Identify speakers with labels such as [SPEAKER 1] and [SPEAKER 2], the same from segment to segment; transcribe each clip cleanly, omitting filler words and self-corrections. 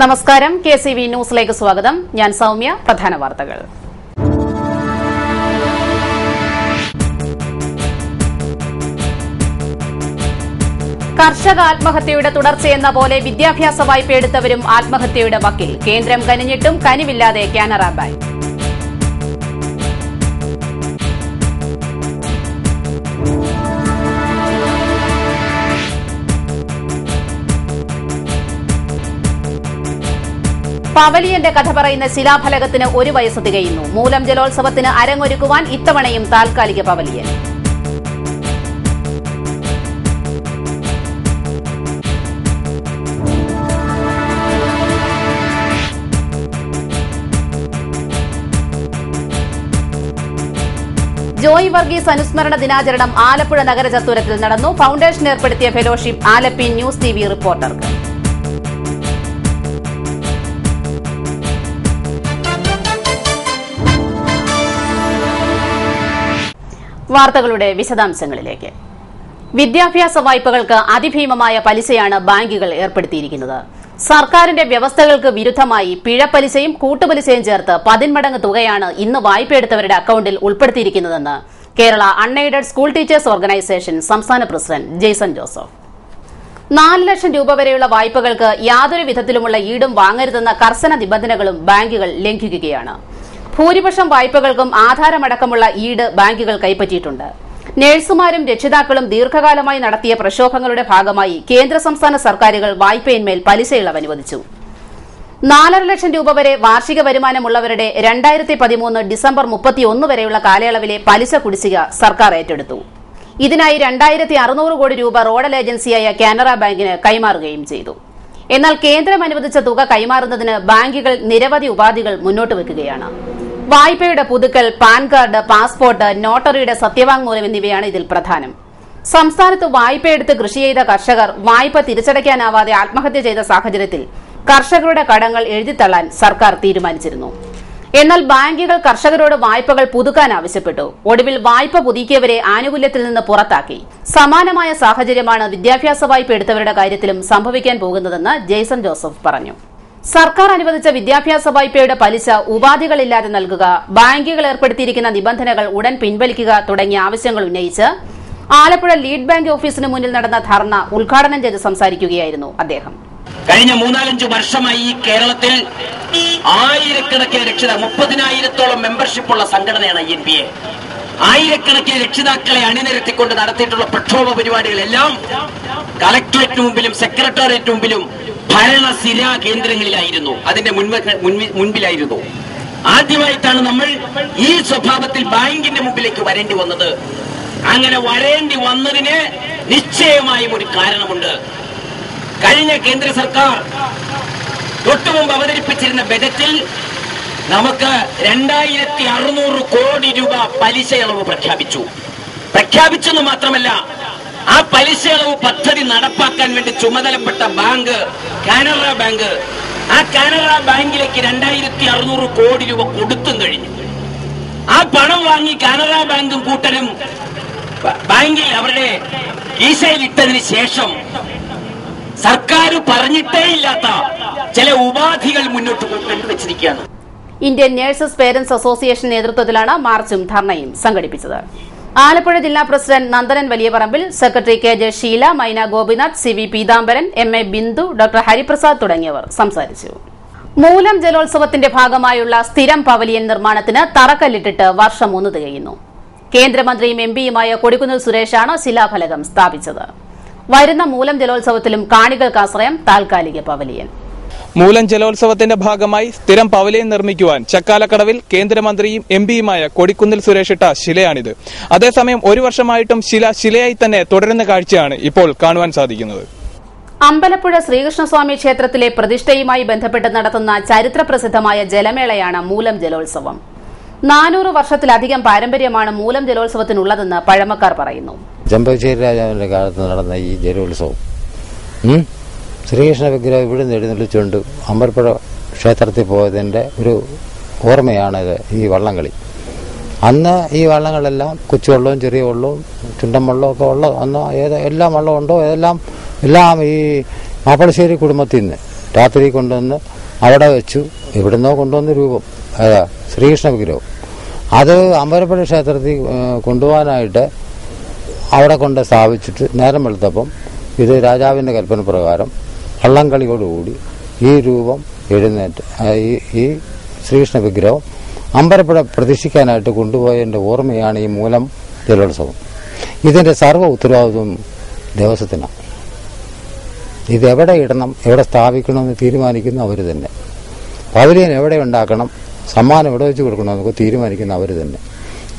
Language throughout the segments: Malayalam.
[SPEAKER 1] നമസ്കാരം. KCV ന്യൂസിലേക്ക് സ്വാഗതം. ഞാൻ സൗമ്യ. പ്രധാന വാർത്തകൾ. കർഷക ആത്മഹത്യയുടെ തുടർച്ചയെന്ന പോലെ വിദ്യാഭ്യാസ വായ്പയെടുത്തവരും ആത്മഹത്യയുടെ വക്കിൽ. കേന്ദ്രം കനിഞ്ഞിട്ടും കനിവില്ലാതെ കാനറ ബാങ്ക്. പവലിയന്റെ കഥ പറയുന്ന ശിലാഫലകത്തിന് 1 വയസ്സ് തികയുന്നു. മൂലം ജലോത്സവത്തിന് അരങ്ങൊരുക്കുവാൻ ഇത്തവണയും താൽക്കാലിക പവലിയൻ. ജോയ് വർഗീസ് അനുസ്മരണ ദിനാചരണം ആലപ്പുഴ നഗര ചത്തുരത്തിൽ നടന്നു. ഫൌണ്ടേഷൻ ഏർപ്പെടുത്തിയ ഫെലോഷിപ്പ് ആലപ്പി ന്യൂസ് TV റിപ്പോർട്ടർക്ക്. വാർത്തകളുടെ വിശദാംശങ്ങളിലേക്ക്. വിദ്യാഭ്യാസ വായ്പകൾക്ക് അതിഭീമമായ പലിശയാണ് ബാങ്കുകൾ ഏർപ്പെടുത്തിയിരിക്കുന്നത്. സർക്കാരിന്റെ വ്യവസ്ഥകൾക്ക് വിരുദ്ധമായി പിഴപ്പലിശയും കൂട്ടുപലിശയും ചേർത്ത് 10 മടങ്ങ് തുകയാണ് ഇന്ന് വായ്പയെടുത്തവരുടെ അക്കൌണ്ടിൽ ഉൾപ്പെടുത്തിയിരിക്കുന്നതെന്ന് Kerala unaided school teachers organisation സംസ്ഥാന പ്രസിഡന്റ് ജെയ്സൺ ജോസഫ്. 4 ലക്ഷം രൂപ വരെയുള്ള വായ്പകൾക്ക് യാതൊരു വിധത്തിലുമുള്ള ഈടും വാങ്ങരുതെന്ന കർശന നിബന്ധനകളും ബാങ്കുകൾ ലംഘിക്കുകയാണ്. ഭൂരിപക്ഷം വായ്പകൾക്കും ആധാരമടക്കമുള്ള ഈട് ബാങ്കുകൾ കൈപ്പറ്റിയിട്ടുണ്ട്. നഴ്സുമാരും രക്ഷിതാക്കളും ദീർഘകാലമായി നടത്തിയ പ്രക്ഷോഭങ്ങളുടെ ഭാഗമായി കേന്ദ്ര സംസ്ഥാന സർക്കാരുകൾ വായ്പയിന്മേൽ പലിശ ഇളവ് അനുവദിച്ചു. 4.5 ലക്ഷം രൂപ വരെ വാർഷിക വരുമാനമുള്ളവരുടെ 2013 ഡിസംബർ 31 വരെയുള്ള കാലയളവിലെ പലിശ കുടിശ്ശിക സർക്കാർ ഏറ്റെടുത്തു. ഇതിനായി 2600 കോടി രൂപ റോഡൽ ഏജൻസിയായ കാനറ ബാങ്കിന് കൈമാറുകയും ചെയ്തു. എന്നാൽ കേന്ദ്രം അനുവദിച്ച തുക കൈമാറുന്നതിന് ബാങ്കുകൾ നിരവധി ഉപാധികൾ മുന്നോട്ട് വയ്ക്കുകയാണ്. വായ്പയുടെ പുതുക്കൽ, പാൻ കാർഡ്, പാസ്പോർട്ട്, നോട്ടറിയുടെ സത്യവാങ്മൂലം എന്നിവയാണ് ഇതിൽ പ്രധാനം. സംസ്ഥാനത്ത് വായ്പയെടുത്ത് കൃഷി ചെയ്ത കർഷകർ വായ്പ തിരിച്ചടയ്ക്കാനാവാതെ ആത്മഹത്യ ചെയ്ത സാഹചര്യത്തിൽ കർഷകരുടെ കടങ്ങൾ എഴുതിത്തള്ളാൻ സർക്കാർ തീരുമാനിച്ചിരുന്നു. എന്നാൽ ബാങ്കുകൾ കർഷകരോട് വായ്പകൾ പുതുക്കാൻ ആവശ്യപ്പെട്ടു. ഒടുവിൽ വായ്പ പുതുക്കിയവരെ ആനുകൂല്യത്തിൽ നിന്ന് പുറത്താക്കി. സമാനമായ സാഹചര്യമാണ് വിദ്യാഭ്യാസ വായ്പ എടുത്തവരുടെ കാര്യത്തിലും സംഭവിക്കാൻ പോകുന്നതെന്ന് ജെയ്സൺ ജോസഫ് പറഞ്ഞു. സർക്കാർ അനുവദിച്ച വിദ്യാഭ്യാസ വായ്പയുടെ പലിശ ഉപാധികളില്ലാതെ നൽകുക, ബാങ്കുകൾ ഏർപ്പെടുത്തിയിരിക്കുന്ന നിബന്ധനകൾ ഉടൻ പിൻവലിക്കുക തുടങ്ങിയ ആവശ്യങ്ങൾ ഉന്നയിച്ച് ആലപ്പുഴ ലീഡ് ബാങ്ക് ഓഫീസിന് മുന്നിൽ നടന്ന ധർണ ഉദ്ഘാടനം ചെയ്ത് സംസാരിക്കുകയായിരുന്നു അദ്ദേഹം.
[SPEAKER 2] കഴിഞ്ഞ 3-4 വർഷമായി ഈ കേരളത്തിൽ ആയിരക്കണക്കിന് രക്ഷിതാക്കൾ, 30,000-ഓളം മെമ്പർഷിപ്പുള്ള സംഘടനയാണ് INPA. ആയിരക്കണക്കിന് രക്ഷിതാക്കളെ അണിനിരത്തിക്കൊണ്ട് നടത്തിയിട്ടുള്ള പ്രക്ഷോഭ പരിപാടികളെല്ലാം കളക്ടറേറ്റിന് മുമ്പിലും സെക്രട്ടേറിയറ്റിന് മുമ്പിലും ഭരണസിരാ കേന്ദ്രങ്ങളിലായിരുന്നു, അതിന്റെ മുൻപിലായിരുന്നു. ആദ്യമായിട്ടാണ് നമ്മൾ ഈ സ്വഭാവത്തിൽ ബാങ്കിന്റെ മുമ്പിലേക്ക് വരേണ്ടി വന്നത്. അങ്ങനെ വരേണ്ടി വന്നതിന് നിശ്ചയമായും ഒരു കാരണമുണ്ട്. കഴിഞ്ഞ കേന്ദ്ര സർക്കാർ തൊട്ടുമുമ്പ് അവതരിപ്പിച്ചിരുന്ന ബജറ്റിൽ നമുക്ക് 2600 കോടി രൂപ പലിശ ഇളവ് പ്രഖ്യാപിച്ചെന്ന് മാത്രമല്ല, ആ പലിശ ഇളവ് പദ്ധതി നടപ്പാക്കാൻ വേണ്ടി ചുമതലപ്പെട്ട ബാങ്ക് കാനറ ബാങ്ക്, ആ കാനറ ബാങ്കിലേക്ക് 2600 കോടി രൂപ കൊടുത്തും കഴിഞ്ഞു. ആ പണം വാങ്ങി കാനറ ബാങ്കും കൂട്ടരും ബാങ്കിൽ അവരുടെ കീശയിലിട്ടതിന് ശേഷം സർക്കാർ പറഞ്ഞിട്ടേ ഇല്ലാത്ത ചില ഉപാധികൾ മുന്നോട്ട് കൊണ്ടുവച്ചിരിക്കുകയാണ്.
[SPEAKER 1] ഇന്ത്യൻ നഴ്സസ് പേരന്റ്സ് അസോസിയേഷൻ നേതൃത്വത്തിലാണ് മാർച്ചും ധർണയും സംഘടിപ്പിച്ചത്. ആലപ്പുഴ ജില്ലാ പ്രസിഡന്റ് നന്ദനൻ വലിയപറമ്പിൽ, സെക്രട്ടറി KJ ഷീല, മൈന Gopinath, CV Peethambaran, MA Bindu, doctor Hariprasad തുടങ്ങിയവർ സംസാരിച്ചു. മൂലം ജലോത്സവത്തിന്റെ ഭാഗമായുള്ള സ്ഥിരം പവലിയൻ നിർമ്മാണത്തിന് തറക്കല്ലിട്ടിട്ട് വർഷം 1 തികയുന്നു. കേന്ദ്രമന്ത്രിയും MPയുമായ കൊടിക്കുന്നിൽ സുരേഷാണ് ശിലാഫലകം സ്ഥാപിച്ചത്. വരുന്ന മൂലം ജലോത്സവത്തിലും കാണികൾക്കാശ്രയം താൽക്കാലിക പവലിയൻ.
[SPEAKER 3] മൂലം ജലോത്സവത്തിന്റെ ഭാഗമായി സ്ഥിരം പവലിയൻ നിർമ്മിക്കുവാൻ ചക്കാലക്കടവിൽ കേന്ദ്രമന്ത്രിയും MPയുമായ കൊടിക്കുന്നിൽ സുരേഷ് ഇട്ട ശിലയാണിത്. അതേസമയം 1 വർഷമായിട്ടും ശിലയായി തന്നെ തുടരുന്ന കാഴ്ചയാണ് ഇപ്പോൾ കാണുവാൻ സാധിക്കുന്നത്.
[SPEAKER 1] അമ്പലപ്പുഴ ശ്രീകൃഷ്ണസ്വാമി ക്ഷേത്രത്തിലെ പ്രതിഷ്ഠയുമായി ബന്ധപ്പെട്ട് നടത്തുന്ന ചരിത്രപ്രസിദ്ധമായ ജലമേളയാണ് മൂലം ജലോത്സവം. 400 വർഷത്തിലധികം പാരമ്പര്യമാണ് മൂലം ജലോത്സവത്തിനുള്ളതെന്ന് പഴമക്കാർ പറയുന്നു.
[SPEAKER 4] ചെമ്പകശ്ശേരി രാജാവിന്റെ കാലത്ത് നടന്ന ഈ ജലോത്സവം ശ്രീകൃഷ്ണ വിഗ്രഹം ഇവിടെ നിന്ന് എഴുന്നള്ളിച്ചുകൊണ്ട് അമ്പലപ്പുഴ ക്ഷേത്രത്തിൽ പോയതിന്റെ ഒരു ഓർമ്മയാണിത്. ഈ വള്ളംകളി അന്ന് ഈ വള്ളങ്ങളെല്ലാം കൊച്ചുവള്ളവും ചെറിയ വള്ളവും ചുണ്ടൻ വള്ളവും ഒക്കെ ഉള്ള അന്ന് എല്ലാ വള്ളവും ഉണ്ടോ എല്ലാം ഈ മാപ്പളശ്ശേരി കുടുംബത്തിൽ നിന്ന് രാത്രി കൊണ്ടുവന്ന് അവിടെ വെച്ചു. എവിടുന്നോ കൊണ്ടുവന്ന രൂപം ശ്രീകൃഷ്ണ വിഗ്രഹം അത് അമ്പലപ്പുഴ ക്ഷേത്രത്തിൽ കൊണ്ടുപോകാനായിട്ട് അവിടെ കൊണ്ട് സ്ഥാപിച്ചിട്ട് നേരം വെളുത്തപ്പം ഇത് രാജാവിൻ്റെ കൽപ്പന പ്രകാരം വള്ളംകളിയോടുകൂടി ഈ രൂപം എഴുന്നേറ്റ് ഈ ശ്രീകൃഷ്ണ വിഗ്രഹം അമ്പലപ്പുഴ പ്രതിഷ്ഠിക്കാനായിട്ട് കൊണ്ടുപോയതിൻ്റെ ഓർമ്മയാണ് ഈ മൂലം ജലോത്സവം. ഇതിൻ്റെ സർവ്വ ഉത്തരവാദിത്വം ദേവസ്വത്തിനാണ്. ഇതെവിടെ ഇടണം, എവിടെ സ്ഥാപിക്കണമെന്ന് തീരുമാനിക്കുന്ന അവർ തന്നെ. പവലിയൻ എവിടെ ഉണ്ടാക്കണം, സമ്മാനം എവിടെ വെച്ച് കൊടുക്കണമെന്നൊക്കെ തീരുമാനിക്കുന്ന അവർ തന്നെ.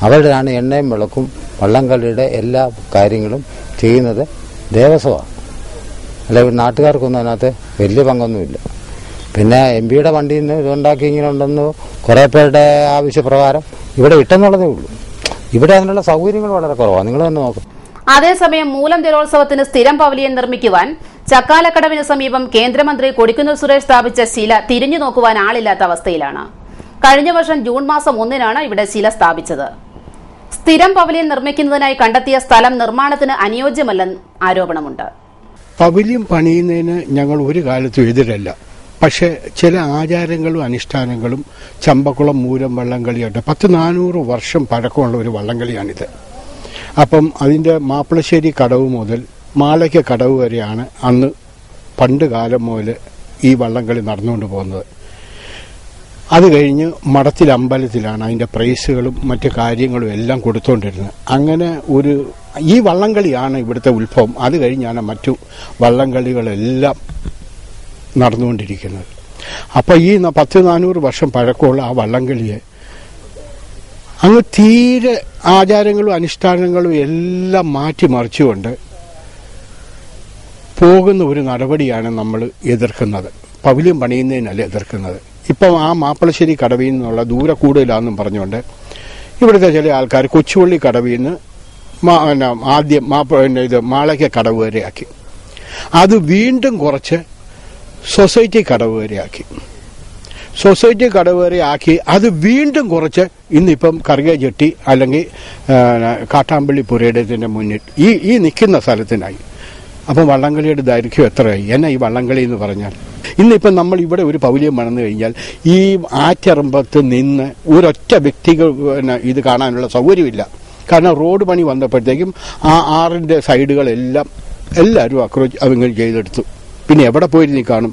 [SPEAKER 4] അവരുടെയാണ് എണ്ണയും വിളക്കും വള്ളംകളിയുടെ എല്ലാ കാര്യങ്ങളും ചെയ്യുന്നത് ദേവസ്വമാണ്. അല്ല, നാട്ടുകാർക്കൊന്നും അതിനകത്ത് വലിയ പങ്കൊന്നുമില്ല. പിന്നെ MP-യുടെ വണ്ടിയിൽ നിന്ന് ഇതുണ്ടാക്കി ഇങ്ങനെ ഉണ്ടെന്ന് കുറേ പേരുടെ ആവശ്യപ്രകാരം ഇവിടെ ഇട്ടെന്നുള്ളതേ ഉള്ളൂ. ഇവിടെ അതിനുള്ള സൗകര്യങ്ങൾ വളരെ കുറവാണ്. നിങ്ങൾ തന്നെ നോക്കും.
[SPEAKER 1] അതേസമയം മൂലം ജലോത്സവത്തിന് സ്ഥിരം പവലിയൻ നിർമ്മിക്കുവാൻ ചക്കാലക്കടവിന് സമീപം കേന്ദ്രമന്ത്രി കൊടിക്കുന്നിൽ സുരേഷ് സ്ഥാപിച്ച ശില തിരിഞ്ഞു നോക്കുവാൻ ആളില്ലാത്ത അവസ്ഥയിലാണ്. കഴിഞ്ഞ വർഷം ജൂൺ മാസം 1-നാണ് ഇവിടെ ശില സ്ഥാപിച്ചത്. സ്ഥിരം പവലിയൻ നിർമ്മിക്കുന്നതിനായി കണ്ടെത്തിയ സ്ഥലം നിർമ്മാണത്തിന് അനുയോജ്യമല്ലെന്ന് ആരോപണമുണ്ട്.
[SPEAKER 5] പവലിയൻ പണിയുന്നതിന് ഞങ്ങൾ ഒരു കാലത്തും എതിരല്ല. പക്ഷെ ചില ആചാരങ്ങളും അനുഷ്ഠാനങ്ങളും ചമ്പക്കുളം മൂലം വള്ളംകളിയുണ്ട്. 400 വർഷം പഴക്കമുള്ള ഒരു വള്ളംകളിയാണിത്. അപ്പം അതിൻ്റെ മാപ്പിളശ്ശേരി കടവ് മുതൽ മാളയ്ക്ക കടവ് വരെയാണ് അന്ന് പണ്ട് കാലം മുതൽ ഈ വള്ളംകളി നടന്നുകൊണ്ട് പോകുന്നത്. അത് കഴിഞ്ഞ് മഠത്തിൽ അമ്പലത്തിലാണ് അതിൻ്റെ പ്രൈസുകളും മറ്റു കാര്യങ്ങളും എല്ലാം കൊടുത്തുകൊണ്ടിരുന്നത്. അങ്ങനെ ഈ വള്ളംകളിയാണ് ഇവിടുത്തെ ഉത്ഭവം. അത് കഴിഞ്ഞാണ് മറ്റു വള്ളംകളികളെല്ലാം നടന്നുകൊണ്ടിരിക്കുന്നത്. അപ്പോൾ ഈ 400 വർഷം പഴക്കമുള്ള ആ വള്ളംകളിയെ അങ്ങ് തീരെ ആചാരങ്ങളും അനുഷ്ഠാനങ്ങളും എല്ലാം മാറ്റിമറിച്ചുകൊണ്ട് പോകുന്ന ഒരു നടപടിയാണ് നമ്മൾ എതിർക്കുന്നത്. പവലിയൻ പണിയുന്നതിനല്ല എതിർക്കുന്നത്. ഇപ്പം ആ മാപ്പിളശ്ശേരി കടവിൽ നിന്നുള്ള ദൂരെ കൂടുതലാണെന്നും പറഞ്ഞുകൊണ്ട് ഇവിടുത്തെ ചില ആൾക്കാർ കൊച്ചുപള്ളി കടവിൽ നിന്ന് ആദ്യം മാളയ്ക്ക കടവ് വരെയാക്കി. അത് വീണ്ടും കുറച്ച് സൊസൈറ്റി കടവ് വരെയാക്കി. സൊസൈറ്റി കടവ് വരെയാക്കി അത് വീണ്ടും കുറച്ച് ഇന്നിപ്പം കറിയ ജെട്ടി അല്ലെങ്കിൽ കാട്ടാമ്പള്ളി പുരയിടത്തിൻ്റെ മുന്നിൽ ഈ നിൽക്കുന്ന സ്ഥലത്തിനായി. അപ്പം വള്ളംകളിയുടെ ദൈർഘ്യം എത്രയായി? എന്നാ ഈ വള്ളംകളി എന്ന് പറഞ്ഞാൽ ഇന്നിപ്പം നമ്മൾ ഇവിടെ ഒരു പവലിയൻ വന്നു കഴിഞ്ഞാൽ ഈ ആറ്ററമ്പത്ത് നിന്ന് ഒരൊറ്റ വ്യക്തികൾ ഇത് കാണാനുള്ള സൗകര്യമില്ല. കാരണം റോഡ് പണി വന്നപ്പോഴത്തേക്കും ആ ആറിൻ്റെ സൈഡുകളെല്ലാം എല്ലാവരും അക്രോച്ച് അതിങ്ങനെ ചെയ്തെടുത്തു. പിന്നെ എവിടെ പോയിരുന്നീ കാണും.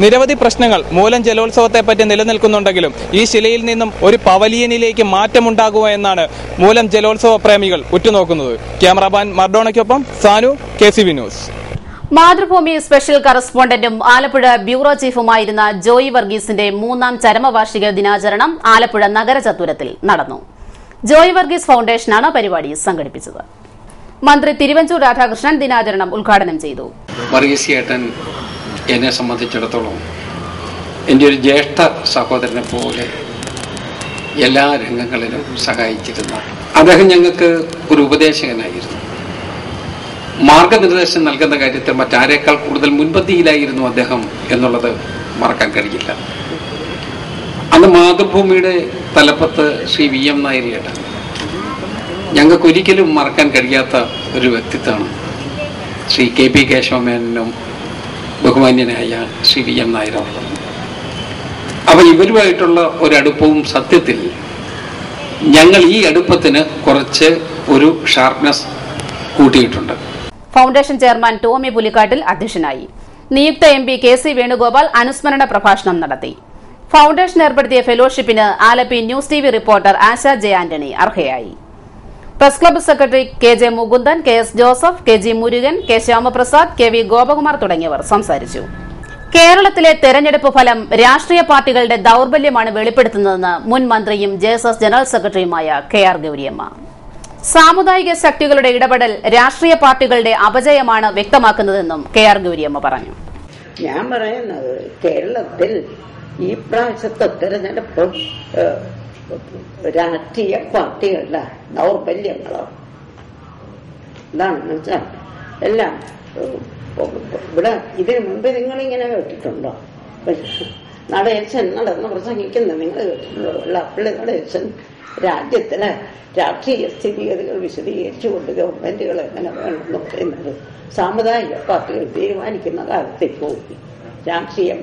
[SPEAKER 3] നിരവധി പ്രശ്നങ്ങൾ മൂലം ജലോത്സവത്തെപ്പറ്റി നിലനിൽക്കുന്നുണ്ടെങ്കിലും ഈ ശിലയിൽ നിന്നും ഒരു പവലിയനിലേക്ക് മാറ്റമുണ്ടാകുമോ എന്നാണ് മൂലം ജലോത്സവ പ്രേമികൾ ഉറ്റുനോക്കുന്നത്. ക്യാമറാമാൻ മർഡോണയ്ക്കൊപ്പം Sanu, KCB news.
[SPEAKER 1] Mathrubhumi special കറസ്പോണ്ടന്റും ആലപ്പുഴ ബ്യൂറോ ചീഫുമായിരുന്ന ജോയി വർഗീസിന്റെ 3ാം ചരമവാർഷിക ദിനാചരണം ആലപ്പുഴ നഗരചത്വരത്തിൽ നടന്നു. ജോയി വർഗീസ് ഫൌണ്ടേഷനാണ് പരിപാടി സംഘടിപ്പിച്ചത്. മന്ത്രി തിരുവഞ്ചൂർ രാധാകൃഷ്ണൻ ദിനാചരണം ഉദ്ഘാടനം ചെയ്തു.
[SPEAKER 6] വർഗീസ് ചേട്ടൻ എന്നെ സംബന്ധിച്ചിടത്തോളം എൻ്റെ ഒരു ജ്യേഷ്ഠ സഹോദരനെ പോലെ എല്ലാ രംഗങ്ങളിലും സഹായിച്ചിരുന്ന അദ്ദേഹം ഞങ്ങൾക്ക് ഒരു ഉപദേശകനായിരുന്നു. മാർഗനിർദ്ദേശം നൽകുന്ന കാര്യത്തിൽ മറ്റാരേക്കാൾ കൂടുതൽ മുൻപന്തിയിലായിരുന്നു അദ്ദേഹം എന്നുള്ളത് മറക്കാൻ കഴിയില്ല. അന്ന് മാതൃഭൂമിയുടെ തലപ്പത്ത് ശ്രീ VM നായർ ചേട്ടൻ ഞങ്ങൾക്കൊരിക്കലും മറക്കാൻ കഴിയാത്ത ഒരു വ്യക്തിത്വമാണ്. ശ്രീ KP കേശവമേനനും ബഹുമാന്യനായ ശ്രീ VM നായരും. അപ്പോൾ ഇവരുമായിട്ടുള്ള ഒരടുപ്പവും സത്യത്തിൽ ഞങ്ങൾ ഈ അടുപ്പത്തിന് കുറച്ച് ഒരു ഷാർപ്നെസ് കൂട്ടിയിട്ടുണ്ട്.
[SPEAKER 1] ഫൌണ്ടേഷൻ ചെയർമാൻ ടോമി പുലിക്കാട്ടിൽ അധ്യക്ഷനായി. നിയുക്ത MP KC വേണുഗോപാൽ അനുസ്മരണ പ്രഭാഷണം നടത്തി. ഫൌണ്ടേഷൻ ഏർപ്പെടുത്തിയ ഫെലോഷിപ്പിന് Alleppey news TV reporter Asha J Antony അർഹയായി. Press club secretary KJ Mukundan, KS Joseph, KG Murugan, K Shyamaprasad, KV Gopakumar തുടങ്ങിയവർ സംസാരിച്ചു. കേരളത്തിലെ തെരഞ്ഞെടുപ്പ് ഫലം രാഷ്ട്രീയ പാർട്ടികളുടെ ദൌർബല്യമാണ് വെളിപ്പെടുത്തുന്നതെന്ന് മുൻ മന്ത്രിയും JSS ജനറൽ സെക്രട്ടറിയുമായ KR ഗൌരിയമ്മ. സാമുദായിക ശക്തികളുടെ ഇടപെടൽ രാഷ്ട്രീയ പാർട്ടികളുടെ അപജയമാണ് വ്യക്തമാക്കുന്നതെന്നും KR ഗൌരിയമ്മ പറഞ്ഞു.
[SPEAKER 7] ഞാൻ പറയുന്നത് കേരളത്തിൽ ഈ പ്രാവശ്യത്തെ തെരഞ്ഞെടുപ്പ് രാഷ്ട്രീയ പാർട്ടികളുടെ ദൗർബല്യങ്ങളോ എന്താണെന്ന് വെച്ചാൽ എല്ലാം ഇവിടെ ഇതിനു മുമ്പ് നിങ്ങളിങ്ങനെ കേട്ടിട്ടുണ്ടോ? നടേശൻ നടന്ന് പ്രസംഗിക്കുന്നത് നിങ്ങൾ കേട്ടിട്ടുണ്ടോ? വെള്ളാപ്പള്ളി നടേശൻ രാജ്യത്തിലെ രാഷ്ട്രീയ സ്ഥിതിഗതികൾ വിശദീകരിച്ചുകൊണ്ട് ഗവൺമെന്റുകൾ എങ്ങനെ വേണമെന്ന് പറയുന്നത് സാമുദായിക പാർട്ടികൾ തീരുമാനിക്കുന്ന കാലത്തിൽ പോയി. രാഷ്ട്രീയം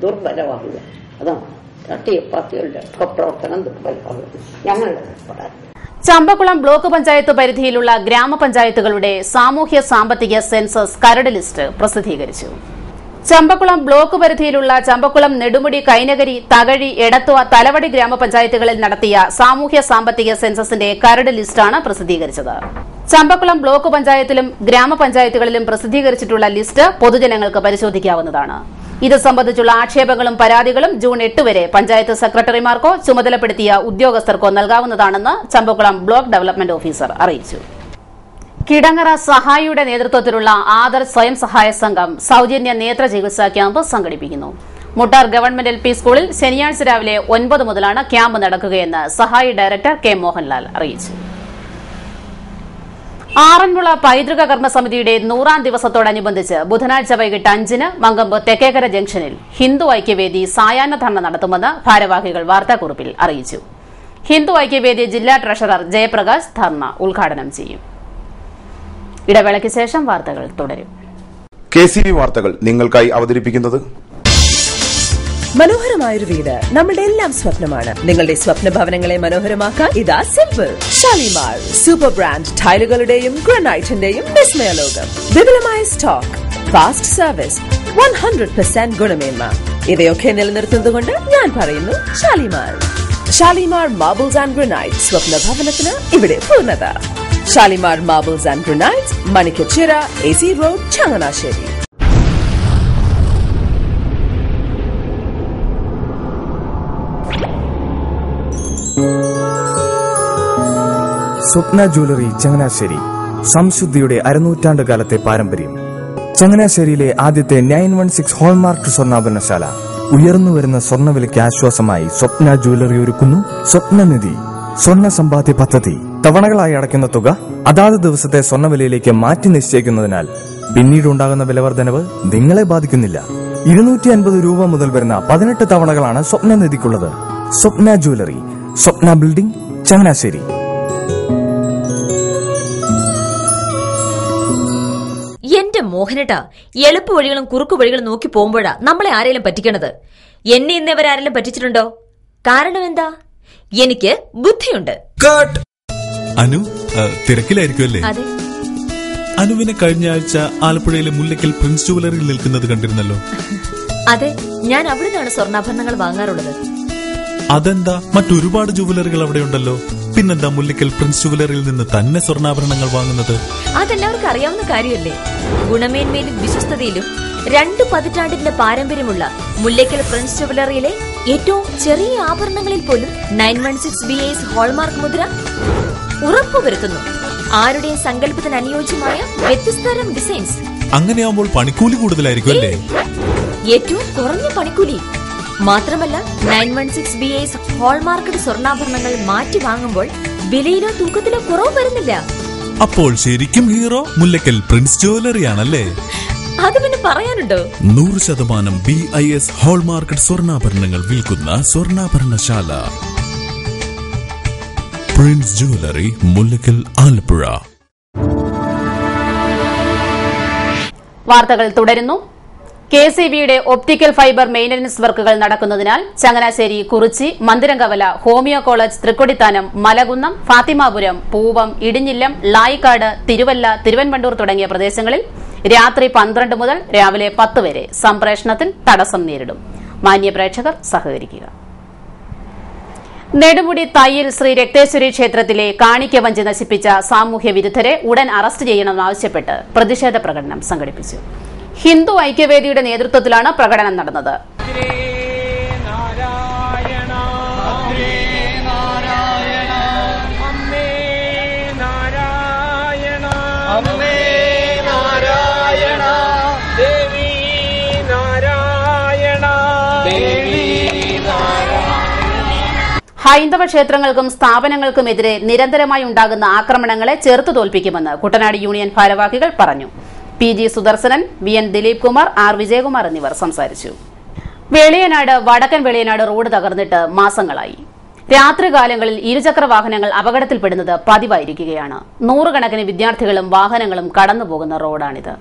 [SPEAKER 7] ദുർബലമാകുക. അതാണ് രാഷ്ട്രീയ പാർട്ടികളുടെ പ്രവർത്തനം ദുർബലമാകുക ഞങ്ങളുടെ പറയാൻ.
[SPEAKER 1] ചമ്പക്കുളം ബ്ലോക്ക് പഞ്ചായത്ത് പരിധിയിലുള്ള ഗ്രാമപഞ്ചായത്തുകളുടെ സാമൂഹ്യ സാമ്പത്തിക സെൻസസ് കരട് ലിസ്റ്റ് പ്രസിദ്ധീകരിച്ചു. ചമ്പക്കുളം ബ്ലോക്ക് പരിധിയിലുള്ള ചമ്പക്കുളം, നെടുമുടി, കൈനകരി, തകഴി, എടത്വ, തലവടി ഗ്രാമപഞ്ചായത്തുകളിൽ നടത്തിയ സാമൂഹ്യ സാമ്പത്തിക സെൻസസിന്റെ കരട് ലിസ്റ്റാണ് പ്രസിദ്ധീകരിച്ചത്. ചമ്പക്കുളം ബ്ലോക്ക് പഞ്ചായത്തിലും ഗ്രാമപഞ്ചായത്തുകളിലും പ്രസിദ്ധീകരിച്ചിട്ടുള്ള ലിസ്റ്റ് പൊതുജനങ്ങൾക്ക് പരിശോധിക്കാവുന്നതാണ്. ഇത് സംബന്ധിച്ചുള്ള ആക്ഷേപങ്ങളും പരാതികളും ജൂൺ 8 വരെ പഞ്ചായത്ത് സെക്രട്ടറിമാർക്കോ ചുമതലപ്പെടുത്തിയ ഉദ്യോഗസ്ഥർക്കോ നൽകാവുന്നതാണെന്ന് ചമ്പക്കുളം ബ്ലോക്ക് ഡെവലപ്മെന്റ് ഓഫീസർ അറിയിച്ചു. കിടങ്ങറ സഹായിയുടെ നേതൃത്വത്തിലുള്ള ആദർ സ്വയം സഹായ സംഘം സൌജന്യ നേത്ര ചികിത്സാ ക്യാമ്പ് സംഘടിപ്പിക്കുന്നു. മുട്ടാർ ഗവൺമെന്റ് LP സ്കൂളിൽ ശനിയാഴ്ച രാവിലെ 9 മുതലാണ് ക്യാമ്പ് നടക്കുകയെന്ന് സഹായി ഡയറക്ടർ കെ മോഹൻലാൽ അറിയിച്ചു. ആറന്മുള പൈതൃക കർമ്മസമിതിയുടെ 100ാം ദിവസത്തോടനുബന്ധിച്ച് ബുധനാഴ്ച വൈകിട്ട് 5-ന് മങ്കമ്പ് തെക്കേക്കര ജംഗ്ഷനിൽ ഹിന്ദു ഐക്യവേദി സായാഹ്ന ധർണ്ണ നടത്തുമെന്ന് ഭാരവാഹികൾ വാർത്താക്കുറിപ്പിൽ അറിയിച്ചു. ഹിന്ദു ഐക്യവേദി ജില്ലാ ട്രഷറർ ജയപ്രകാശ് ധർണ്ണ ഉദ്ഘാടനം ചെയ്യും. ഇടവേളയ്ക്ക് ശേഷം വാർത്തകൾ തുടരും.
[SPEAKER 8] KCV വാർത്തകൾ നിങ്ങൾക്കായി അവതരിപ്പിക്കുന്നത്
[SPEAKER 9] മനോഹരമായൊരു വീട് നമ്മുടെ എല്ലാം സ്വപ്നമാണ്. നിങ്ങളുടെ സ്വപ്ന ഭവനങ്ങളെ മനോഹരമാക്കാൻ ഇതാ സിമ്പിൾ. ഷാലിമാർ സൂപ്പർ ബ്രാൻഡ് ടൈലുകളുടെയും ഗ്രാനൈറ്റിന്റെയും വിസ്മയ ലോകം. വിപുലമായ സ്റ്റോക്ക്, ഫാസ്റ്റ് സർവീസ്, 100% ഗുണമേന്മ ഇവയൊക്കെ നിലനിർത്തുന്നതുകൊണ്ട് ഞാൻ പറയുന്നു Shalimar. Shalimar marbles and granite, സ്വപ്ന ഭവനത്തിന് ഇവിടെ പൂർണ്ണത. Shalimar marbles and granite, Manikkachira, AC road, Changanassery.
[SPEAKER 10] Swapna jewellery Changanassery, സംശുദ്ധിയുടെ അരനൂറ്റാണ്ട് കാലത്തെ പാരമ്പര്യം. ചങ്ങനാശ്ശേരിയിലെ ആദ്യത്തെ 916 ഹോൾമാർക്ക് സ്വർണ്ണാഭരണശാല. ഉയർന്നുവരുന്ന സ്വർണ്ണവിലയ്ക്ക് ആശ്വാസമായി സ്വപ്ന ജ്വല്ലറി ഒരുക്കുന്നു സ്വപ്നനിധി സ്വർണ്ണ സമ്പാദ്യ പദ്ധതി. തവണകളായി അടയ്ക്കുന്ന തുക അതാത് ദിവസത്തെ സ്വർണ്ണവിലയിലേക്ക് മാറ്റി നിശ്ചയിക്കുന്നതിനാൽ പിന്നീടുണ്ടാകുന്ന വിലവർദ്ധനവ് നിങ്ങളെ ബാധിക്കുന്നില്ല. 250 രൂപ മുതൽ വരുന്ന 18 തവണകളാണ് സ്വപ്നനിധിക്കുള്ളത്. സ്വപ്ന ജ്വല്ലറി, സ്വപ്ന ബിൽഡിംഗ്, ചങ്ങനാശ്ശേരി.
[SPEAKER 11] എന്റെ മോഹനേട്ടാ, എളുപ്പ വഴികളും കുറുക്കു വഴികളും നോക്കി പോകുമ്പോഴാ നമ്മളെ ആരെങ്കിലും പറ്റിക്കണത്. എന്നെ ഇന്നേവരാരെങ്കിലും പറ്റിച്ചിട്ടുണ്ടോ? കാരണം എന്താ? എനിക്ക് ബുദ്ധിയുണ്ട്.
[SPEAKER 12] അനു തിരക്കിലായിരിക്കുമല്ലേ?
[SPEAKER 11] അതെ.
[SPEAKER 12] അനുവിനെ കഴിഞ്ഞ ആഴ്ച ആലപ്പുഴയിലെ മുല്ലയ്ക്കൽ പ്രിൻസ് ജുവലറിയിൽ നിൽക്കുന്നത് കണ്ടിരുന്നല്ലോ.
[SPEAKER 11] അതെ, ഞാൻ അവിടെ നിന്നാണ് സ്വർണ്ണാഭരണങ്ങൾ വാങ്ങാറുള്ളത്.
[SPEAKER 12] അതെന്താ, മറ്റൊരുപാട് ജുവലറികൾ അവിടെ ഉണ്ടല്ലോ. പിന്നെന്താ മുല്ലയ്ക്കൽ പ്രിൻസ് ജുവലറിയിൽ നിന്ന് തന്നെ സ്വർണ്ണാഭരണങ്ങൾ വാങ്ങുന്നത്?
[SPEAKER 11] അതെല്ലാവർക്കും അറിയാവുന്ന കാര്യമല്ലേ. ഗുണമേന്മയിലും വിശ്വസ്തതയിലും 2 പതിറ്റാണ്ടിന്റെ പാരമ്പര്യമുള്ള മുല്ലയ്ക്കൽ പ്രിൻസ് ജുവലറിയിലെ ഏറ്റവും ചെറിയ ആഭരണങ്ങളിൽ പോലും 916 BAS ഹോൾമാർക്ക് മുദ്ര ഉറപ്പുവരുത്തുന്നു. ആരുടെയും സങ്കല്പത്തിന് അനുയോജ്യമായ വ്യത്യസ്തതരം ഡിസൈൻസ്.
[SPEAKER 12] അങ്ങനെയാവുമ്പോൾ പണിക്കൂലി കൂടുതലായിരിക്കും അല്ലേ?
[SPEAKER 11] ഏറ്റവും കുറഞ്ഞ പണിക്കൂലി. മാത്രമല്ല 916 BAS ഹോൾമാർക്കഡ് സ്വർണ്ണാഭരണങ്ങൾ മാറ്റി വാങ്ങുമ്പോൾ വിലയിലോ തൂക്കത്തിലോ കുറവ് വരുന്നില്ല.
[SPEAKER 12] അപ്പോൾ ശരിക്കും ഹീറോ മുല്ലയ്ക്കൽ പ്രിൻസ് ജുവലറിയാണല്ലേ?
[SPEAKER 11] അത് പിന്നെ പറയാനുണ്ടോ?
[SPEAKER 12] 100% BIS ഹോൾമാർക്കഡ് സ്വർണ്ണാഭരണങ്ങൾ വിൽക്കുന്ന സ്വർണ്ണാഭരണശാല പ്രിൻസ് ജുവലറി, മുല്ലയ്ക്കൽ, ആലപ്പുഴ.
[SPEAKER 1] വാർത്തകൾ തുടരുന്നു. KCBയുടെ ഒപ്റ്റിക്കൽ ഫൈബർ മെയിന്റനൻസ് വർക്കുകൾ നടക്കുന്നതിനാൽ ചങ്ങനാശ്ശേരി, കുറിച്ചി, മന്ദിരംകവല, ഹോമിയോ കോളേജ്, തൃക്കൊടിത്താനം, മലകുന്നം, ഫാത്തിമാപുരം, പൂവം, ഇടിഞ്ഞില്ലം, ലായിക്കാട്, തിരുവല്ല, തിരുവൻവണ്ടൂർ തുടങ്ങിയ പ്രദേശങ്ങളിൽ രാത്രി 12 മുതൽ രാവിലെ 10 വരെ സംപ്രേഷണത്തിൽ തടസ്സം നേരിടും. മാന്യപ്രേക്ഷകർ സഹകരിക്കുക. നെടുമുടി തയ്യിൽ ശ്രീ രക്തേശ്വരി ക്ഷേത്രത്തിലെ കാണിക്ക വഞ്ചി നശിപ്പിച്ച സാമൂഹ്യ വിരുദ്ധരെ ഉടൻ അറസ്റ്റ് ചെയ്യണമെന്നാവശ്യപ്പെട്ട് പ്രതിഷേധ പ്രകടനം സംഘടിപ്പിച്ചു. ഹിന്ദു ഐക്യവേദിയുടെ നേതൃത്വത്തിലാണ് പ്രകടനം നടന്നത്. ഹൈന്ദവ ക്ഷേത്രങ്ങൾക്കും സ്ഥാപനങ്ങൾക്കുമെതിരെ നിരന്തരമായി ഉണ്ടാകുന്ന ആക്രമണങ്ങളെ ചെറുത്തു തോൽപ്പിക്കുമെന്ന് കുട്ടനാട് യൂണിയൻ ഭാരവാഹികൾ പറഞ്ഞു. PG Sudarsanan, VN Dileep Kumar, R Vijayakumar എന്നിവർ സംസാരിച്ചു. വെളിയനാട് വടക്കൻ വെളിയനാട് റോഡ് തകർന്നിട്ട് മാസങ്ങളായി. രാത്രികാലങ്ങളിൽ ഇരുചക്ര വാഹനങ്ങൾ അപകടത്തിൽപ്പെടുന്നത് പതിവായിരിക്കുകയാണ്. 100 കണക്കിന് വിദ്യാർത്ഥികളും വാഹനങ്ങളും കടന്നുപോകുന്ന റോഡാണിത്.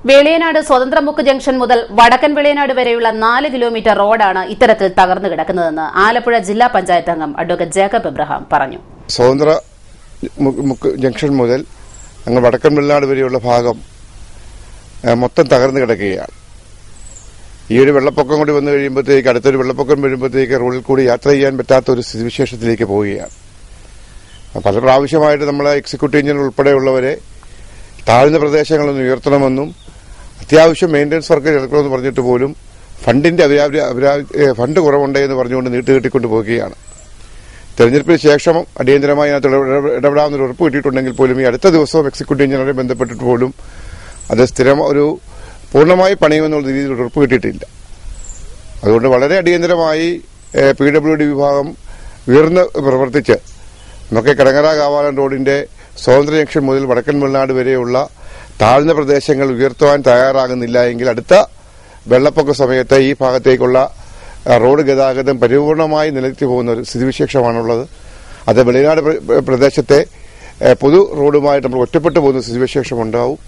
[SPEAKER 1] വെളിയനാട് സ്വതന്ത്രമുക്ക് ജംഗ്ഷൻ മുതൽ വടക്കൻ വെളിയനാട് വരെയുള്ള 4 കിലോമീറ്റർ റോഡാണ് ഇത്തരത്തിൽ തകർന്നു കിടക്കുന്നതെന്ന് ആലപ്പുഴ ജില്ലാ പഞ്ചായത്ത് അംഗം അഡ്വക്കേറ്റ് ജേക്കബ് എബ്രഹാം പറഞ്ഞു.
[SPEAKER 13] സ്വതന്ത്രമുക്ക് ജംഗ്ഷൻ മുതൽ അങ്ങ് വടക്കൻ വെളിയനാട് വരെയുള്ള ഭാഗം മൊത്തം തകർന്നു കിടക്കുകയാണ്. ഈ ഒരു വെള്ളപ്പൊക്കം കൂടി വന്നു കഴിയുമ്പോഴത്തേക്ക് അടുത്തൊരു വെള്ളപ്പൊക്കം വരുമ്പോഴത്തേക്ക് റോഡിൽ കൂടി യാത്ര ചെയ്യാൻ പറ്റാത്ത ഒരു സ്ഥിതിവിശേഷത്തിലേക്ക് പോവുകയാണ്. പല പ്രാവശ്യമായിട്ട് നമ്മളെ എക്സിക്യൂട്ടീവ് എഞ്ചിനീയർ ഉൾപ്പെടെയുള്ളവരെ താഴ്ന്ന പ്രദേശങ്ങളൊന്നും ഉയർത്തണമെന്നും അത്യാവശ്യം മെയിൻ്റനൻസ് വർക്ക് എടുക്കണമെന്ന് പറഞ്ഞിട്ട് പോലും ഫണ്ട് കുറവുണ്ടെന്ന് പറഞ്ഞുകൊണ്ട് നീട്ടുകെട്ടിക്കൊണ്ട് പോവുകയാണ്. തെരഞ്ഞെടുപ്പിന് ശേഷം അടിയന്തരമായി അതിനകത്ത് ഇടപെടാമെന്നൊരു ഉറപ്പ് കിട്ടിയിട്ടുണ്ടെങ്കിൽ പോലും ഈ അടുത്ത ദിവസവും എക്സിക്യൂട്ടീവ് എഞ്ചിനീയറെ ബന്ധപ്പെട്ടിട്ട് പോലും അത് ഒരു പൂർണ്ണമായി പണിയുമെന്നുള്ള രീതിയിൽ ഉറപ്പ് കിട്ടിയിട്ടില്ല. അതുകൊണ്ട് വളരെ അടിയന്തരമായി PWD വിഭാഗം ഉയർന്ന് പ്രവർത്തിച്ച് നമുക്ക് കിടങ്ങറ കാവാലം റോഡിന്റെ സ്വതന്ത്ര ജംഗ്ഷൻ മുതൽ വടക്കൻ വെളിനാട് വരെയുള്ള താഴ്ന്ന പ്രദേശങ്ങൾ ഉയർത്തുവാൻ തയ്യാറാകുന്നില്ല എങ്കിൽ അടുത്ത വെള്ളപ്പൊക്ക സമയത്ത് ഈ ഭാഗത്തേക്കുള്ള റോഡ് ഗതാഗതം പരിപൂർണമായി നിലനിർത്തി പോകുന്ന ഒരു സ്ഥിതിവിശേഷമാണുള്ളത്. അത് വെളിനാട് പ്രദേശത്തെ പൊതു റോഡുമായിട്ട് നമ്മൾ ഒറ്റപ്പെട്ടു പോകുന്ന സ്ഥിതിവിശേഷം ഉണ്ടാവും.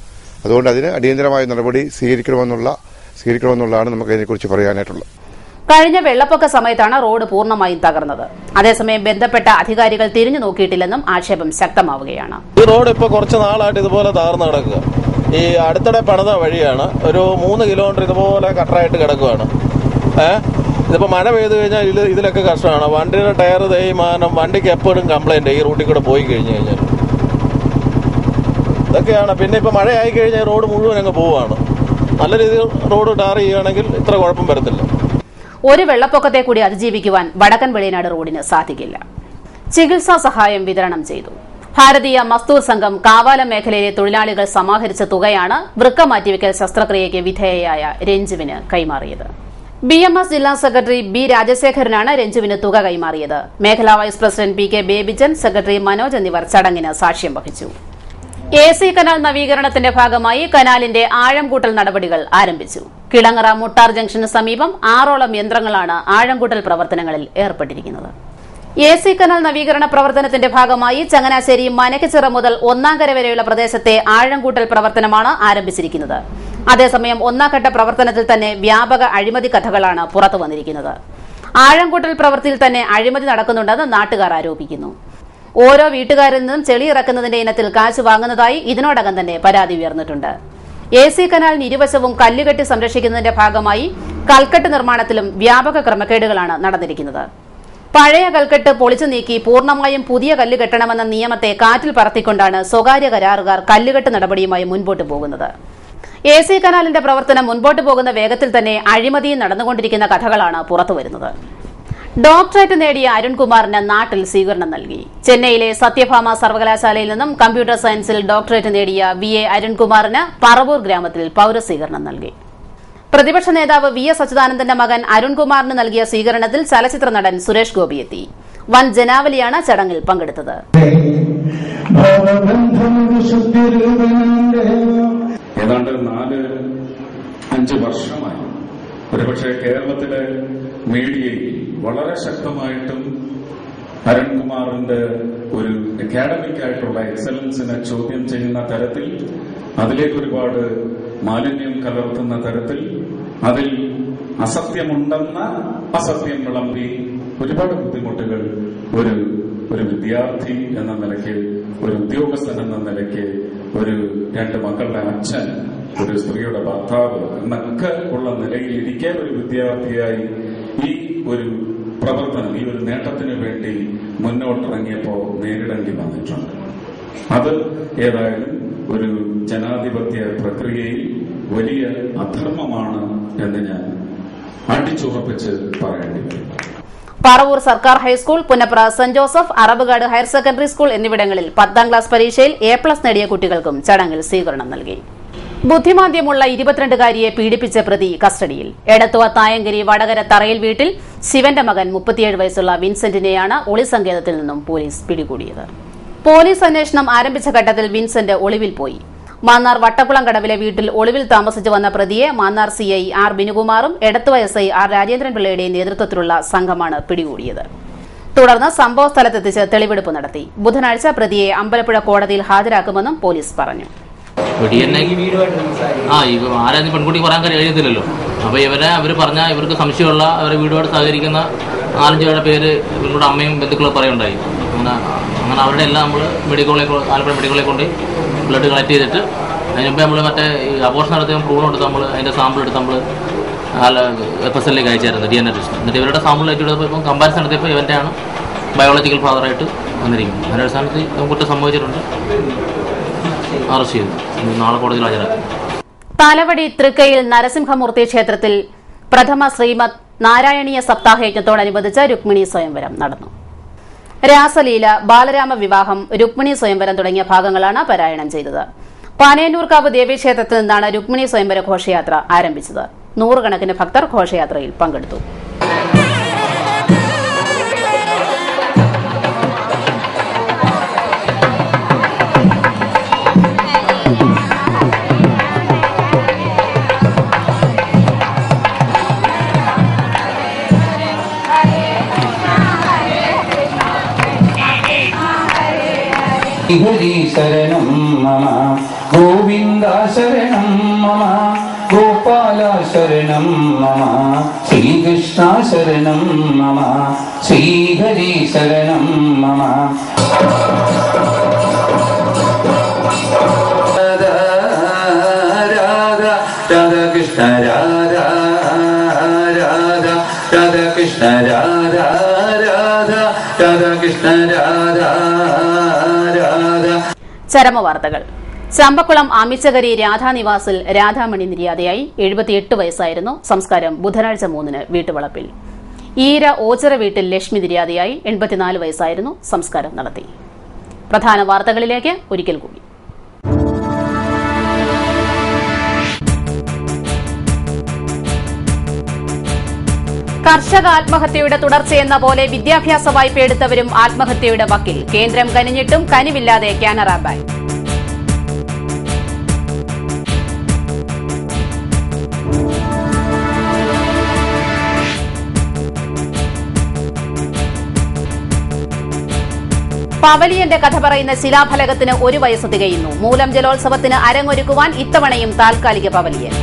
[SPEAKER 13] അതുകൊണ്ട് അതിന് അടിയന്തരമായ നടപടി സ്വീകരിക്കണമെന്നുള്ളതാണ് നമുക്ക് അതിനെക്കുറിച്ച് പറയാനായിട്ടുള്ളത്.
[SPEAKER 1] കഴിഞ്ഞ വെള്ളപ്പൊക്ക സമയത്താണ് റോഡ് പൂർണ്ണമായും തകർന്നത്. അതേസമയം ബന്ധപ്പെട്ട അധികാരികൾ തിരിഞ്ഞു നോക്കിയിട്ടില്ലെന്നും ആക്ഷേപം ശക്തമാവുകയാണ്.
[SPEAKER 14] ഈ റോഡ് ഇപ്പോൾ കുറച്ച് നാളായിട്ട് ഇതുപോലെ തകർന്നു കിടക്കുക. ഈ അടുത്തിടെ പണിത വഴിയാണ്. ഒരു 3 കിലോമീറ്റർ ഇതുപോലെ കട്ടറായിട്ട് കിടക്കുകയാണ്. ഇതിപ്പോൾ മഴ പെയ്തു കഴിഞ്ഞാൽ ഇതിലൊക്കെ കഷ്ടമാണ്. വണ്ടിയുടെ ടയർ തേയ്മാനം, വണ്ടിക്ക് എപ്പോഴും കംപ്ലൈന്റ് ഈ റൂട്ടിൽ കൂടെ പോയി കഴിഞ്ഞു കഴിഞ്ഞാൽ ഇതൊക്കെയാണ്. പിന്നെ ഇപ്പോൾ മഴ ആയി കഴിഞ്ഞാൽ റോഡ് മുഴുവൻ അങ്ങ് പോവുകയാണ്. നല്ല രീതിയിൽ റോഡ് ടാർ ചെയ്യുകയാണെങ്കിൽ ഇത്ര കുഴപ്പം വരത്തില്ല.
[SPEAKER 1] ഒരു വെള്ളപ്പൊക്കത്തെ കൂടി അതിജീവിക്കുവാൻ വടക്കൻ വെളിയനാട് റോഡിന് സാധിക്കില്ല. ചികിത്സാ സഹായം വിതരണം ചെയ്തു. ഭാരതീയ മസ്ദൂർ സംഘം കാവാലം മേഖലയിലെ തൊഴിലാളികൾ സമാഹരിച്ച തുകയാണ് വൃക്ക മാറ്റിവെക്കൽ ശസ്ത്രക്രിയയ്ക്ക് വിധേയയായ രഞ്ജുവിന് കൈമാറിയത്. BMS ജില്ലാ സെക്രട്ടറി B രാജശേഖരനാണ് രഞ്ജുവിന് തുക കൈമാറിയത്. മേഖലാ vice president PK Babyjan, secretary Manoj എന്നിവർ ചടങ്ങിന് സാക്ഷ്യം വഹിച്ചു. AC കനാൽ നവീകരണത്തിന്റെ ഭാഗമായി കനാലിന്റെ ആഴം കൂട്ടൽ നടപടികൾ ആരംഭിച്ചു. കിളങ്ങറ മുട്ടാർ ജംഗ്ഷന് സമീപം 6ഓളം യന്ത്രങ്ങളാണ് ആഴം കൂട്ടൽ പ്രവർത്തനങ്ങളിൽ ഏർപ്പെട്ടിരിക്കുന്നത്. AC കനാൽ നവീകരണ പ്രവർത്തനത്തിന്റെ ഭാഗമായി ചങ്ങനാശ്ശേരി മനക്കച്ചിറ മുതൽ ഒന്നാംകര വരെയുള്ള പ്രദേശത്തെ ആഴം കൂട്ടൽ പ്രവർത്തനമാണ് ആരംഭിച്ചിരിക്കുന്നത്. അതേസമയം ഒന്നാംഘട്ട പ്രവർത്തനത്തിൽ തന്നെ വ്യാപക അഴിമതി കഥകളാണ് പുറത്തു വന്നിരിക്കുന്നത്. ആഴം കൂട്ടൽ പ്രവൃത്തിയിൽ തന്നെ അഴിമതി നടക്കുന്നുണ്ടെന്ന് നാട്ടുകാർ ആരോപിക്കുന്നു. ഓരോ വീട്ടുകാരിൽ നിന്നും ചെളി ഇറക്കുന്നതിന്റെ ഇനത്തിൽ കാശ് വാങ്ങുന്നതായി ഇതിനോടകം തന്നെ പരാതി ഉയർന്നിട്ടുണ്ട്. AC കനാലിന് ഇരുവശവും കല്ലുകെട്ടി സംരക്ഷിക്കുന്നതിന്റെ ഭാഗമായി കൽക്കെട്ട് നിർമ്മാണത്തിലും വ്യാപക ക്രമക്കേടുകളാണ് നടന്നിരിക്കുന്നത്. പഴയ കൽക്കെട്ട് പൊളിച്ചു നീക്കി പൂർണ്ണമായും പുതിയ കല്ല് കെട്ടണമെന്ന നിയമത്തെ കാറ്റിൽ പറത്തിക്കൊണ്ടാണ് സ്വകാര്യ കരാറുകാർ കല്ലുകെട്ട് നടപടിയുമായി മുൻപോട്ട് പോകുന്നത്. AC കനാലിന്റെ പ്രവർത്തനം മുൻപോട്ട് പോകുന്ന വേഗത്തിൽ തന്നെ അഴിമതിയും നടന്നുകൊണ്ടിരിക്കുന്ന കഥകളാണ് പുറത്തുവരുന്നത്. ഡോക്ടറേറ്റ് നേടിയ അരുൺകുമാറിന് നാട്ടിൽ സ്വീകരണം നൽകി. ചെന്നൈയിലെ സത്യഭാമ സർവകലാശാലയിൽ നിന്നും കമ്പ്യൂട്ടർ സയൻസിൽ ഡോക്ടറേറ്റ് നേടിയ VA അരുൺകുമാറിന് പറവൂർ ഗ്രാമത്തിൽ പൌരസ്വീകരണം നൽകി. പ്രതിപക്ഷ നേതാവ് VS അച്യുതാനന്ദന്റെ മകൻ അരുൺകുമാറിന് നൽകിയ സ്വീകരണത്തിൽ ചലച്ചിത്ര നടൻ സുരേഷ് ഗോപി എത്തി. വൻ ജനാവലിയാണ് ചടങ്ങിൽ പങ്കെടുത്തത്.
[SPEAKER 15] ഏതാണ്ട് 4-5 വർഷമായി ഒരുപക്ഷെ കേരളത്തിലെ മീഡിയയിൽ വളരെ ശക്തമായിട്ടും അരുൺകുമാറിന്റെ ഒരു അക്കാഡമിക് ആയിട്ടുള്ള എക്സലൻസിനെ ചോദ്യം ചെയ്യുന്ന തരത്തിൽ, അതിലേക്ക് ഒരുപാട് മാലിന്യം കലർത്തുന്ന തരത്തിൽ, അതിൽ അസത്യമുണ്ടെന്ന അസത്യം വിളമ്പി ഒരുപാട് ബുദ്ധിമുട്ടുകൾ ഒരു വിദ്യാർത്ഥി എന്ന നിലയ്ക്ക്, ഒരു ഉദ്യോഗസ്ഥൻ എന്ന നിലയ്ക്ക്, ഒരു 2 മക്കളുടെ അച്ഛൻ, ഒരു സ്ത്രീയുടെ ഭർത്താവ് എന്നൊക്കെ ഉള്ള നിലയിൽ ഇരിക്കെ ഒരു വിദ്യാർത്ഥിയായി ഈ ഒരു പ്രവർത്തനം, ഈ ഒരു നേട്ടത്തിന് വേണ്ടി മുന്നോട്ടിറങ്ങിയപ്പോൾ നേരിടേണ്ടി വന്നിട്ടുണ്ട്. അത് ഏതായാലും ഒരു ജനാധിപത്യ പ്രക്രിയയിൽ വലിയ അധർമ്മമാണ് എന്ന് ഞാൻ അടിച്ചുറപ്പിച്ച് പറയേണ്ടി വരും.
[SPEAKER 1] പറവൂർ സർക്കാർ high school, Punnapra saint Joseph, Arabukad higher secondary school എന്നിവിടങ്ങളിൽ 10ാം ക്ലാസ് പരീക്ഷയിൽ A+ നേടിയ കുട്ടികൾക്കും ചടങ്ങിൽ സ്വീകരണം നൽകി. ബുദ്ധിമാന്ദ്യമുള്ള 22കാരിയെ പീഡിപ്പിച്ച പ്രതി കസ്റ്റഡിയിൽ. എടത്തുവ തായങ്കരി വടകര തറയിൽ വീട്ടിൽ ശിവന്റെ മകൻ 37 വയസ്സുള്ള വിൻസെന്റിനെയാണ് ഒളിസങ്കേതത്തിൽ നിന്നും പോലീസ് പിടികൂടിയത്. പോലീസ് അന്വേഷണം ആരംഭിച്ച ഘട്ടത്തിൽ വിൻസെന്റ് ഒളിവിൽ പോയി. മാന്നാർ വട്ടക്കുളം കടവിലെ വീട്ടിൽ ഒളിവിൽ താമസിച്ചു വന്ന പ്രതിയെ Mannar CI R ബിനുകുമാറും Edathua SI R രാജേന്ദ്രൻപിള്ളയുടെയും നേതൃത്വത്തിലുള്ള സംഘമാണ് പിടികൂടിയത്. തുടർന്ന് സംഭവ സ്ഥലത്തെത്തിച്ച് തെളിവെടുപ്പ് നടത്തി. ബുധനാഴ്ച പ്രതിയെ അമ്പലപ്പുഴ കോടതിയിൽ ഹാജരാക്കുമെന്നും പോലീസ് പറഞ്ഞു.
[SPEAKER 16] ആരാ പെൺകുട്ടി പറയാൻ കഴിയത്തില്ലല്ലോ. അപ്പോൾ അവർ പറഞ്ഞാൽ ഇവർക്ക് സംശയമുള്ള അവരുടെ വീടുമായിട്ട് സഹകരിക്കുന്ന 4-5 പേരുടെ പേര് ഇവരുടെ അമ്മയും ബന്ധുക്കളും പറയുണ്ടായി. അങ്ങനെ അവരുടെ എല്ലാം നമ്മൾ ആലപ്പുഴ മെഡിക്കൽ കോളേജിൽ കൊണ്ട് ബ്ലഡ് കളക്ട് ചെയ്തിട്ട് അതിന് മുമ്പേ നമ്മൾ മറ്റേ അബോർഷൻ നടത്തിയ ഭ്രൂണം എടുത്ത് നമ്മൾ അതിൻ്റെ സാമ്പിൾ എടുത്ത് നമ്മൾ FSL അയച്ചായിരുന്നു DNA ടെസ്റ്റ്. എന്നിട്ട് ഇവരുടെ സാമ്പിൾ അയച്ചെടുത്തപ്പോൾ ഇപ്പം കമ്പാരിസൺ നടത്തിയപ്പോൾ ഇവൻ്റെയാണ് ബയോളജിക്കൽ ഫാദറായിട്ട് വന്നിരിക്കുന്നത്. അതിൻ്റെ അടിസ്ഥാനത്തിൽ കുറ്റം സംഭവിച്ചിട്ടുണ്ട്, അറസ്റ്റ് ചെയ്തു, നാളെ കോടതിയിൽ ഹാജരാക്കും.
[SPEAKER 1] താലവടി തൃക്കയിൽ നരസിംഹമൂർത്തി ക്ഷേത്രത്തിൽ പ്രഥമ ശ്രീമദ് നാരായണീയ സപ്താഹയജ്ഞത്തോടനുബന്ധിച്ച് രുക്മിണി സ്വയംവരം നടന്നു. രാസലീല, ബാലരാമ വിവാഹം, രുക്മിണി സ്വയംവരം തുടങ്ങിയ ഭാഗങ്ങളാണ് പാരായണം ചെയ്തത്. പാനയന്നൂർക്കാവ് ദേവീക്ഷേത്രത്തിൽ നിന്നാണ് രുക്മിണി സ്വയംവര ഘോഷയാത്ര ആരംഭിച്ചത്. 100 കണക്കിന് ഭക്തർ ഘോഷയാത്രയിൽ പങ്കെടുത്തു.
[SPEAKER 17] ഹരി ശരണം മമ ഗോവിന്ദ ശരണം മമ ഗോപാല ശരണം മമ ശ്രീകൃഷ്ണ ശരണം മമ ശ്രീഹരി ശരണം മമ. രാധാകൃഷ്ണ രാധാ രാധാ രാധാകൃഷ്ണ രാധാ രാധാ രാധാകൃഷ്ണ രാധാ.
[SPEAKER 1] ചരമവാർത്തകൾ. ചമ്പക്കുളം ആമിച്ചകരി രാധാനിവാസിൽ രാധാമണി നിര്യാതയായി. 78 വയസ്സായിരുന്നു. സംസ്കാരം ബുധനാഴ്ച 3-ന് വീട്ടുവളപ്പിൽ. ഈര ഓച്ചിറ വീട്ടിൽ ലക്ഷ്മി നിര്യാതയായി. 84 വയസ്സായിരുന്നു. സംസ്കാരം നടത്തി. പ്രധാന വാർത്തകളിലേക്ക് ഒരിക്കൽ കൂടി. കർഷക ആത്മഹത്യയുടെ തുടർച്ചയെന്ന പോലെ വിദ്യാഭ്യാസ വായ്പ എടുത്തവരും ആത്മഹത്യയുടെ വക്കിൽ. കേന്ദ്രം കനിഞ്ഞിട്ടും കനിവില്ലാതെ കാനറ ബാങ്ക്. പവലിയന്റെ കഥ പറയുന്ന ശിലാഫലകത്തിന് 1 വയസ്സ് തികയുന്നു. മൂലം ജലോത്സവത്തിന് അരങ്ങൊരുക്കുവാൻ ഇത്തവണയും താൽക്കാലിക പവലിയൻ.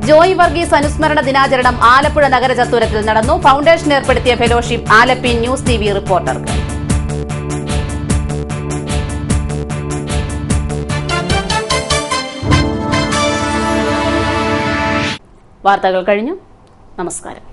[SPEAKER 1] ജോയ് വർഗീസ് അനുസ്മരണ ദിനാചരണം ആലപ്പുഴ നഗര ചത്തുരത്തിൽ നടന്നു. ഫൌണ്ടേഷൻ ഏർപ്പെടുത്തിയ ഫെലോഷിപ്പ് ആലപ്പി ന്യൂസ് TV റിപ്പോർട്ടർക്ക്. വാർത്തകൾ കഴിഞ്ഞു. നമസ്കാരം.